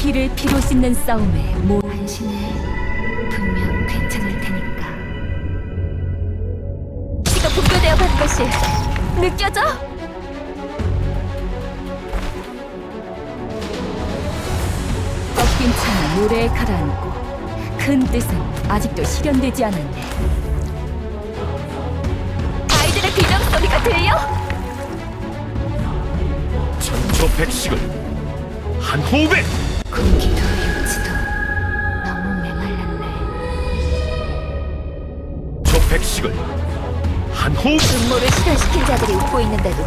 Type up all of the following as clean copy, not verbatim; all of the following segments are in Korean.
피를 피로 씻는 싸움에 당신은 분명 괜찮을 테니까. 피가 분교되어 간 것이 느껴져? 꺾인 창 모래에 가라앉고 큰 뜻은 아직도 실현되지 않았네. 아이들의 비명 소리가 들려? 천초백식을 한 호흡에 공기도 육지도 너무 메말랐네. 초백식을 한 호흡 음모를 실현시킨 자들이 웃고 있는데도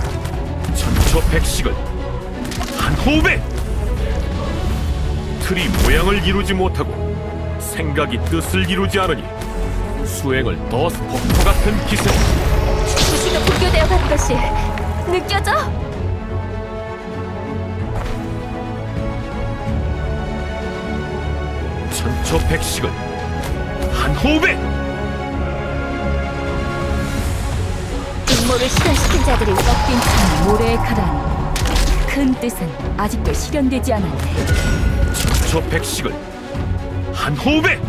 천초백식을 한 호흡에 틀이 모양을 이루지 못하고 생각이 뜻을 이루지 않으니 수행을 더 폭포 같은 기세 도시가 분교되어 간 것이 느껴져? 천초백식을 한 호흡에 음모를 실현시킨 자들이 꺾인 창 모래에 가라앉고 큰 뜻은 아직도 실현되지 않았네. 천초백식을 한 호흡에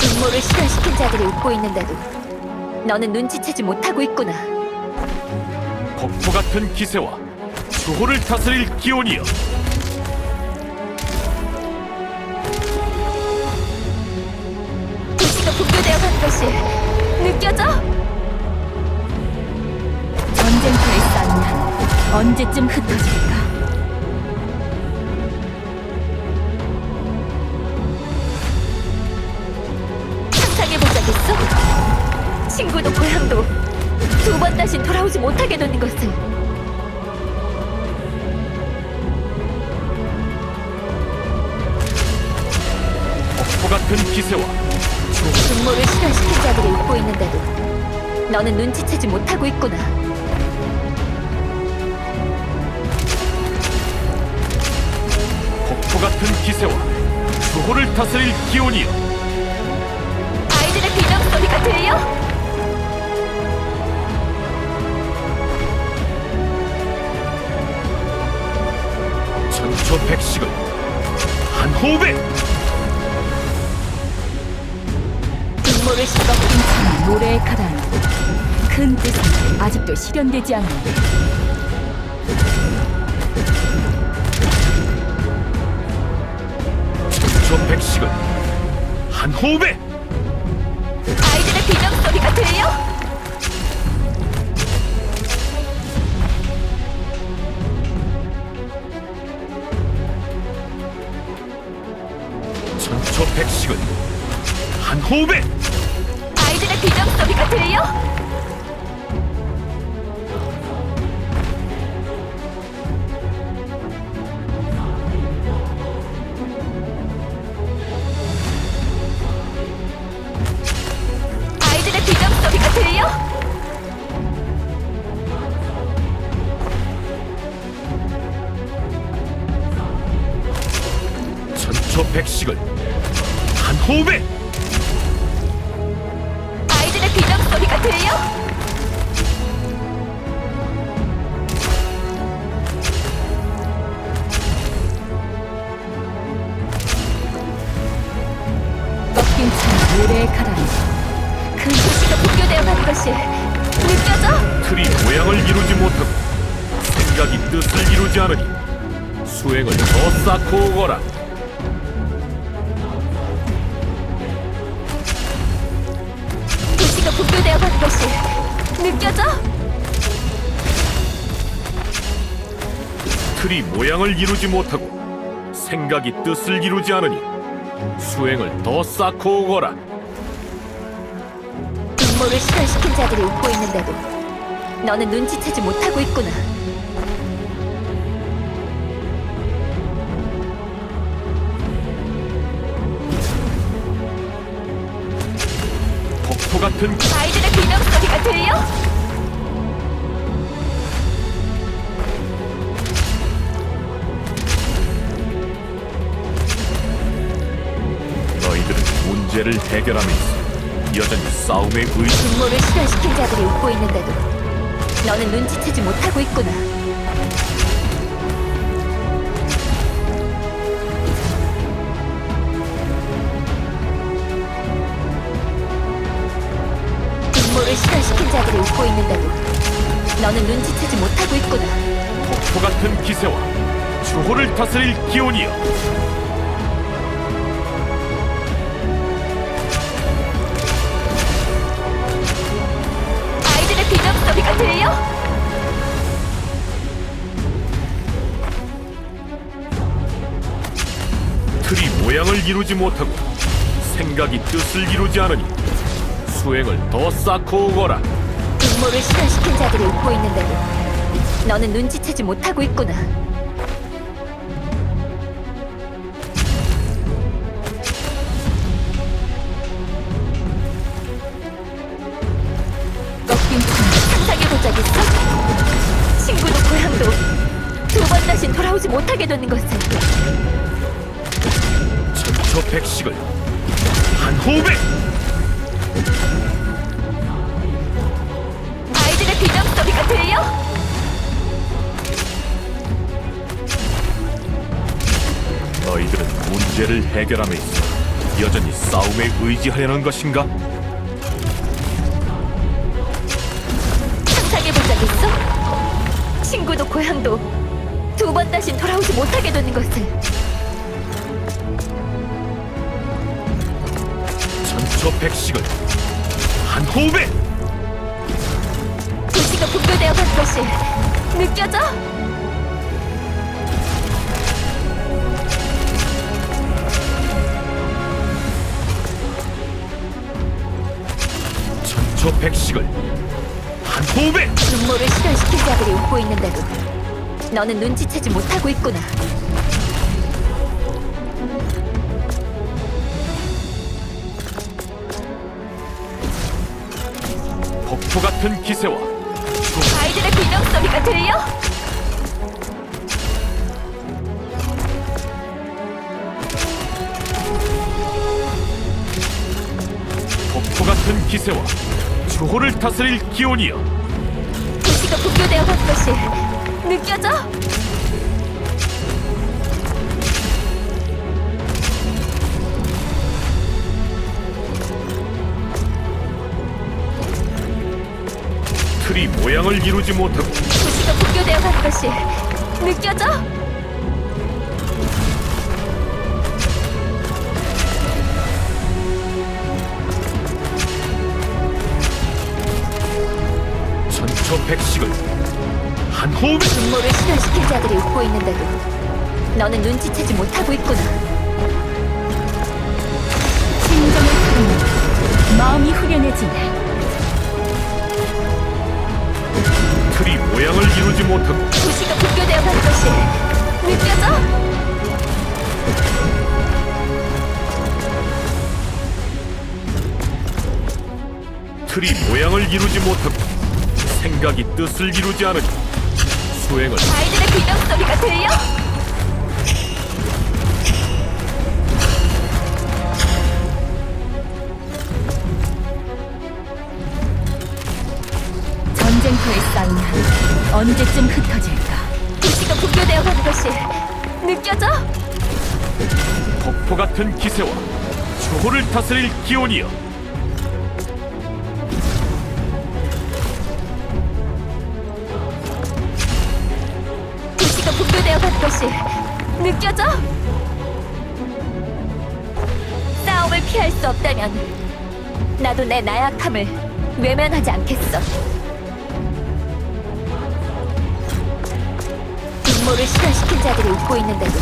음모를 실현시킨 자들이 웃고 있는데도 너는 눈치채지 못하고 있구나. 폭포 같은 기세와 수호를 다스릴 기온이여 도시가 분교되어 간 것이 느껴져? 전쟁터의 싼난 언제쯤 흩어질까? 상상해보자겠어? 친구도 고향도 두 번 다시 돌아오지 못하게 되는 것을. 폭포 같은 기세와 음모를 실현시킨 자들이 웃고 있는데도 너는 눈치채지 못하고 있구나. 폭포 같은 기세와 수호를 다스릴 기온이여 아이들의 비명 소리가 들려? 천초백식을 한 호흡에 음모를 꺾인 창 모래에 가라앉고 큰 뜻은 아직도 실현되지 않았네. 천초백식을 한 호흡에 아이들의 비명 소리가 들려? 천초백식을 한 호흡에 아이들의 비명 소리가 들려? 아이들의 비명 소리가 들려? 천초백식을 한 호흡에 아이들의 비명 소리가 들려? 꺾인 창 모래에 가라앉고 그 도시가 분교되어 간 것이 느껴져? 틀이 모양을 이루지 못하고 생각이 뜻을 이루지 않으니 수행을 더 쌓고 오거라 도시가 분교되어 간 것이 느껴져? 틀이 모양을 이루지 못하고 생각이 뜻을 이루지 않으니 수행을 더 쌓고 오거라 음모를 실현시킨 자들이 웃고 있는데도 너는 눈치채지 못하고 있구나. 폭포 같은 아이들의 비명 소리가 들려? 너희들은 문제를 해결함에 있어 여전히 싸움의 의지 음모를 실현시킨 자들이 웃고 있는데도 너는 눈치채지 못하고 있구나. 음모를 실현시킨 자들이 웃고 있는데도 너는 눈치채지 못하고 있구나. 폭포 같은 기세와 주호를 다스릴 기온이여. 아이들의 비명 소리가 들려? 틀이 모양을 이루지 못하고 생각이 뜻을 이루지 않으니 수행을 더 쌓고 오거라. 음모를 실현시킨 자들이 웃고 있는데도 너는 눈치채지 못하고 있구나. 꺾인 상상해 본 적 있어? 친구도 고향도 두 번 다시 돌아오지 못하게 되는 것을. 천처백식을 한 호흡에. 아이들의 비명 소리가 들려? 너희들은 문제를 해결함에 있어 여전히 싸움에 의지하려는 것인가? 상상해 본 적 있어? 친구도 고향도 두 번 다시 돌아오지 못하게 되는 것을. 천처백식을 한 호흡에. 도시가 붕괴되어 간 것이 느껴져? 천처백식을 한 호흡에. 음모를 실현시킨 자들이 웃고 있는데도 너는 눈치채지 못하고 있구나. 폭포 같은 기세와 아이들의 비명 소리가 들려? 폭포 같은 기세와 주호를 다스릴 기온이여. 도시가 붕괴되어 간 것이 느껴져? 틀이 모양을 이루지 못하고 도시가 붕괴되어 간 것이 느껴져? 천처백식을 한 호흡에. 음모를 실현시킨 자들이 웃고 있는데도 너는 눈치채지 못하고 있구나. 진정을 부르는 마음이 후련해지네. 틀이 모양을 이루지 못하고 도시가 붕괴되어 간 것이 느껴져? 틀이 모양을 이루지 못하고 생각이 뜻을 이루지 않으니 수행을. 아이들의 비명 소리가 들려? 전쟁터의 싸움은 언제쯤 흩어질까? 도시가 붕괴되어 간 것이 느껴져? 폭포 같은 기세와 주호를 다스릴 기온이여. 도시가 붕괴되어 간 것이 느껴져? 싸움을 피할 수 없다면 나도 내 나약함을 외면하지 않겠어. 음모를 실현시킨 자들이 웃고 있는데도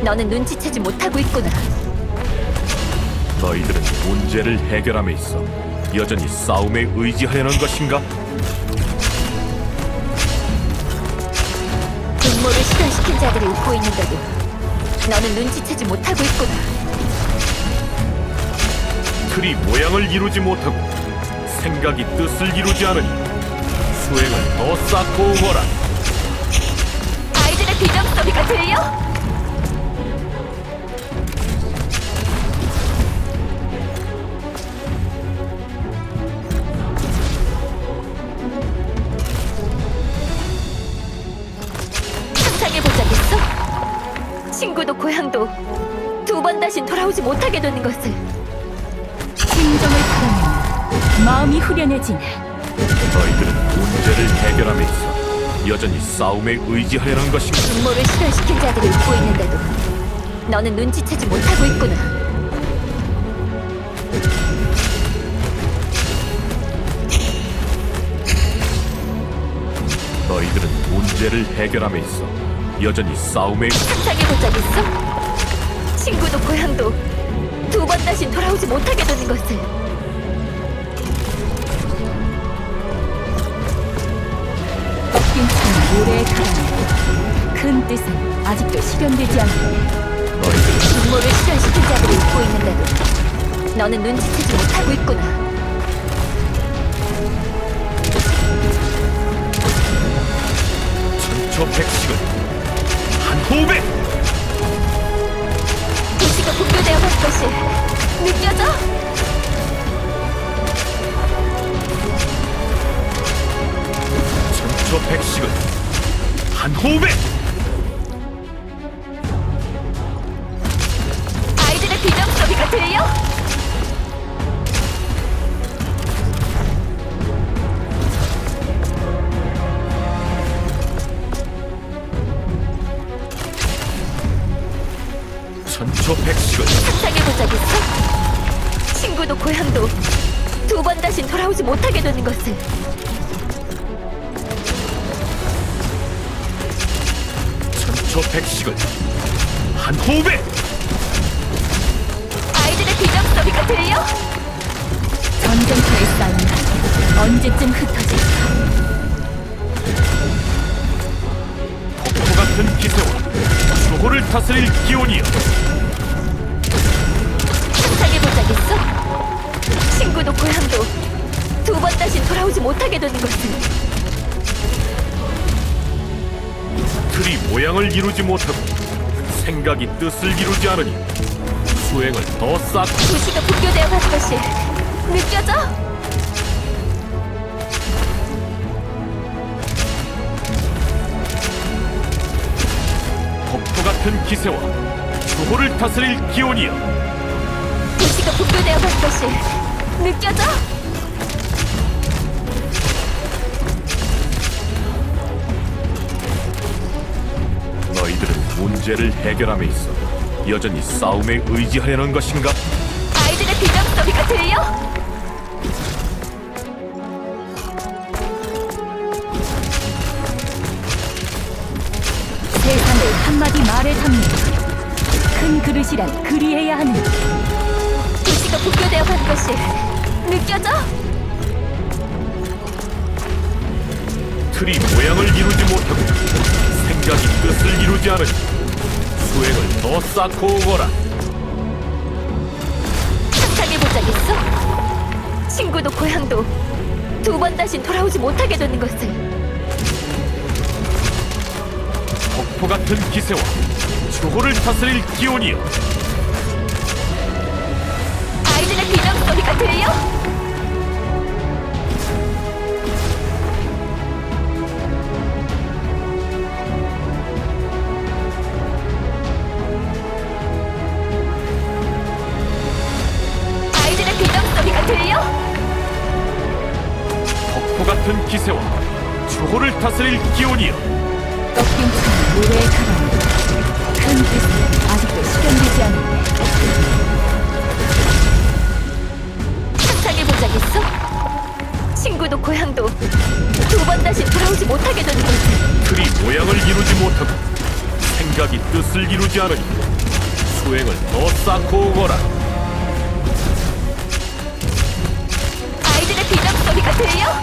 너는 눈치채지 못하고 있구나. 너희들은 문제를 해결함에 있어 여전히 싸움에 의지하려는 것인가? 음모를 실현시킨 자들이 웃고 있는데도 너는 눈치채지 못하고 있구나. 틀이 모양을 이루지 못하고 생각이 뜻을 이루지 않으니 수행을 더 쌓고 오거라. 아이들의 비명 소리가 들려? 친구도 고향도 두 번 다신 돌아오지 못하게 되는 것을. 진정을 풀어내면 마음이 후련해지네. 너희들은 문제를 해결함에 있어 여전히 싸움에 의지하려는 것인가? 분모를 실현시킨 자들이 웃고 있는데도 너는 눈치채지 못하고 있구나. 너희들은 문제를 해결함에 있어 여전히 싸움에 상상해본 적 있어? 친구도 고향도 두 번 다신 돌아오지 못하게 되는 것을. 꺾인 찬 모래의 가라앉. 큰 뜻은 아직도 실현되지 않네. 너희들은 분모를 실현시킨 자들이 웃고 있는데도 너는 눈치채지 못하고 있구나. 천초백식을 한 호흡에 도시가 붕괴되어 갈 것이 느껴져? 천초백식을 한 호흡에 아이들의 비명 소리가 들려? 천초백식을 상상해본 적 있어? 친구도 고향도 두 번 다신 돌아오지 못하게 되는 것을. 천초백식을 한 호흡에 아이들의 비명 소리가 들려? 전쟁터의 싸움은 언제쯤 흩어질까? 폭포 같은 기세와 주호를 다스릴 기온이여 상상해본 적 있어? 친구도 고향도 두 번 다신 돌아오지 못하게 되는 것을. 틀이 모양을 이루지 못하고 생각이 뜻을 이루지 않으니 수행을 더 쌓고 도시가 붕괴되어 갈 것이 느껴져? 폭포 같은 기세와 주호를 다스릴 기온이여 도시가 붕괴되어 갈 것이 느껴져? 너희들은 문제를 해결함에 있어 여전히 싸움에 의지하려는 것인가? 아이들의 비명 소리가 들려? 세상을 한마디 말에 담는 큰 그릇이란 그리해야 하는. 도시가 붕괴되어 갈 것이 느껴져? 틀이 모양을 이루지 못하고 생각이 뜻을 이루지 않으니 수행을 더 쌓고 오거라. 상상해본 적 있어? 친구도 고향도 두 번 다신 돌아오지 못하게 되는 것을. 폭포 같은 기세와 주호를 다스릴 기온이여 아이들의 비명 소리가 들려? 아이들의 비명 소리가 들려? 폭포 같은 기세와 주호를 다스릴 기온이여 꺾인 찬 모래의 가라앉. 큰 뜻은 아직도 실현되지 않네. 상상해본 적 있어? 친구도 고향도 두 번 다시 돌아오지 못하게 되는 것을. 틀이 모양을 이루지 못하고 생각이 뜻을 이루지 않으니 수행을 더 쌓고 오거라. 아이들의 비명 소리가 들려?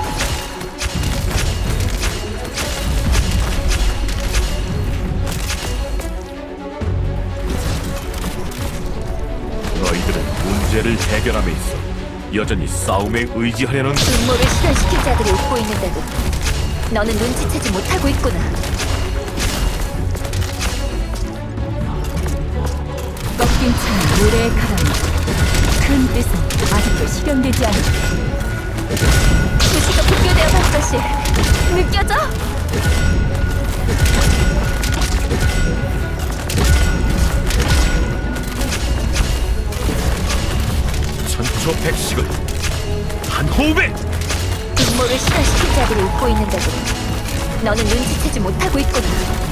너희들은 문제를 해결함에 있어 여전히 싸움에 의지하려는 분모를 실현시킨 자들이 웃고 있는데도 너는 눈치채지 못하고 있구나. 꺾인 찬 모래의 가라앉. 큰 뜻은 아직도 실현되지 않네. 도시가 붕괴되어 갈 것이 느껴져? 실현시킬 자들이 웃고 있는데도 너는 눈치채지 못하고 있구나.